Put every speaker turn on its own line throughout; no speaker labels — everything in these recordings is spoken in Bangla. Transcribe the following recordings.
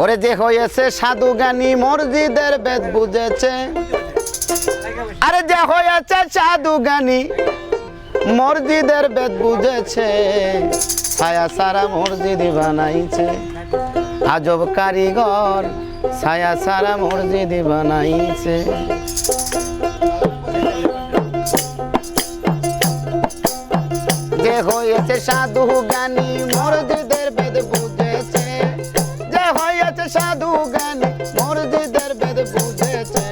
ওরে যে হয়েছে সাধু জ্ঞানী মসজিদের বেদ বুঝেছে, আরে যে হয়েছে সাধু জ্ঞানী মসজিদের বেদ বুঝেছে, ছায়া সারা মসজিদ বানাইছে আজব কারিগর, ছায়া সারা মসজিদ বানাইছে। যে হয়েছে সাধু জ্ঞানী মসজিদের বেদ বুঝেছে, যে হয়েছে সাধু জ্ঞানী মসজিদের বেদ বুঝেছে,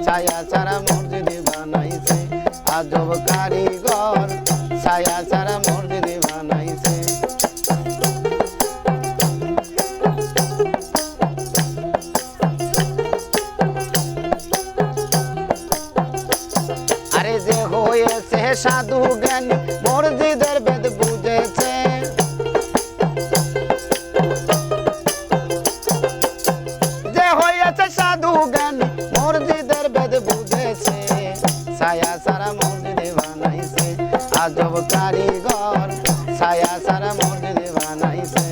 ছায়া সারা মসজিদ বানাইছে আজব কারিগর, ছায়া সারা মসজিদ বানাইছে। আরে যে হয়েছে সাধু জ্ঞানী মসজিদের বেদ বুঝেছে, যে হয়েছে সাধু জ্ঞানী মসজিদের বেদ বুঝেছে, ছায়া সারা মসজিদ বানাইছে আজব কারিগর, ছায়া সারা মসজিদ বানাইছে।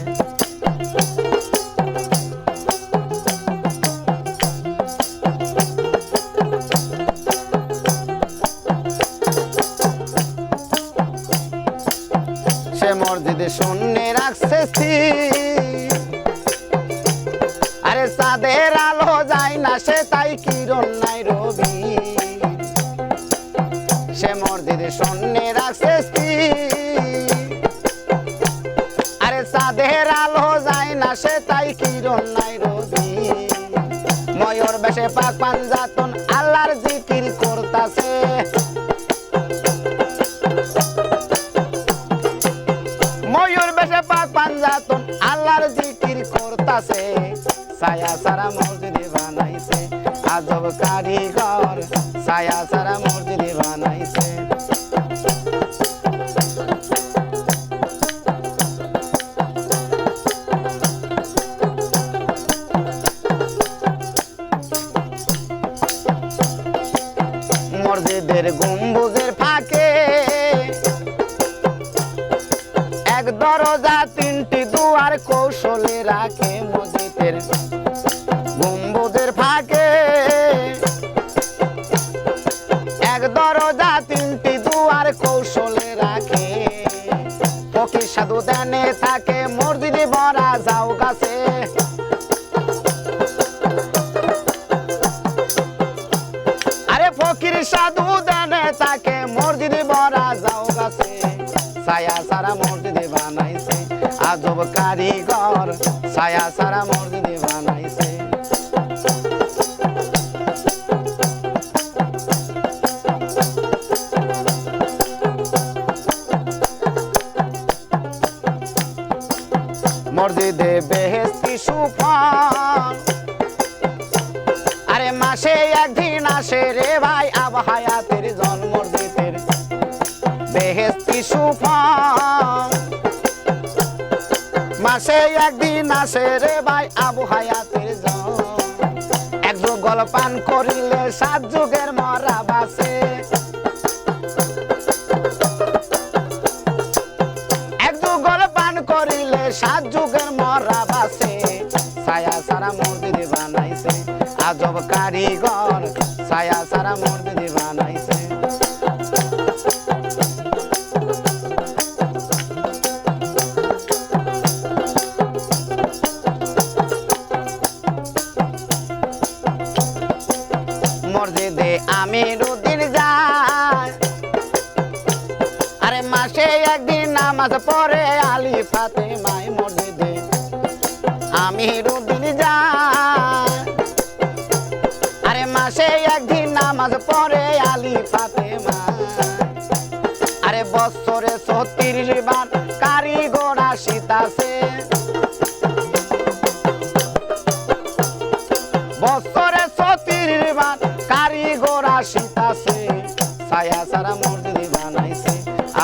সে মসজিদে শূন্য রাখছে স্থির, আরে চাঁদের আলো যায় না সে তাই কিরণ নাই রবি, সে মসজিদে শূন্য রাখছে স্থির, আরে চাঁদের আলো যায় না সে তাই কিরণ নাই রবি। ময়ূর বেশে পাক পাঞ্জাতন আল্লাহর জিকির করতাছে, ময়ূর বেশে পাক পাঞ্জাতন আল্লাহর জিকির করতাছে, ছায়া সারা মসজিদ বানাইছে আজব কারিগর, ছায়া সারা মসজিদ বানাইছে। মসজিদের গম্বুজের ফাঁকে এক দরজা তিনটি দুয়ার কৌশলে রাখে, মসজিদের গম্বুজের ফাঁকে এক দরজা তিনটি দুয়ার কৌশলে রাখে, ফকির সাধু দেনে থাকে মসজিদে ভরা যাও গাছে, আরে ফকির সাধু দেনে থাকে মসজিদে ভরা যাও গাছে, ছায়া সারা মসজিদ বানাইছে আজব কারিগর, ছায়া সারা মসজিদ বানাইছে। মসজিদে বেহেশতি সুফল, আরে মাসে একদিন আসে রে ভাই আব হায়াতের জল, মসজিদের বেহেশতি সুফল, মাসে একদিন আসে রে ভাই আবু হায়াতের জল, এক যুগল পান করিলে 7 যুগের মরা বাসে, এক যুগল পান করিলে 7 যুগের মরা বাসে, ছায়া সারা মসজিদ বানাইছে আজব কারিগর, ছায়া সারা মসজিদ বানাইছে। মসজিদে আমিরুদ্দিন যায়, আরে মাসে একদিন নামাজ পড়ে আলী ফাতেমায়, মসজিদে আমিরুদ্দিন যায়, আরে মাসে একদিন নামাজ পড়ে আলী ফাতেমা, আরে বছরে 36 বার কারিগর আসিতাছে, বছরে 36 বার কারিগর আসিতাছে, ছায়া সারা মসজিদ বানাইছে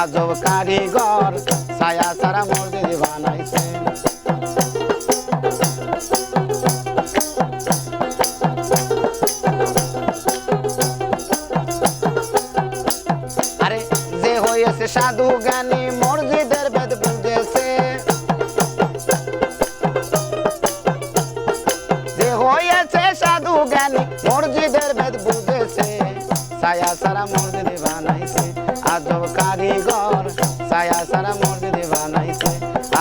আজব কারিগর, ছায়া সারা মসজিদ বানাইছে। আরে যে হয়েছে সাধু জ্ঞানী মসজিদের বেদ বুঝেছে, ছায়া সারা মোর দিদি বানাইছে আজব কারিগর ছায়া সারা মোর দিদি বানাইছে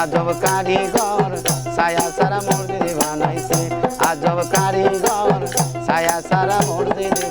আজব কারিগর ছায়া সারা মোর দিদি বানাইছে আজব কারিগর ছায়া সারা মোর দিদি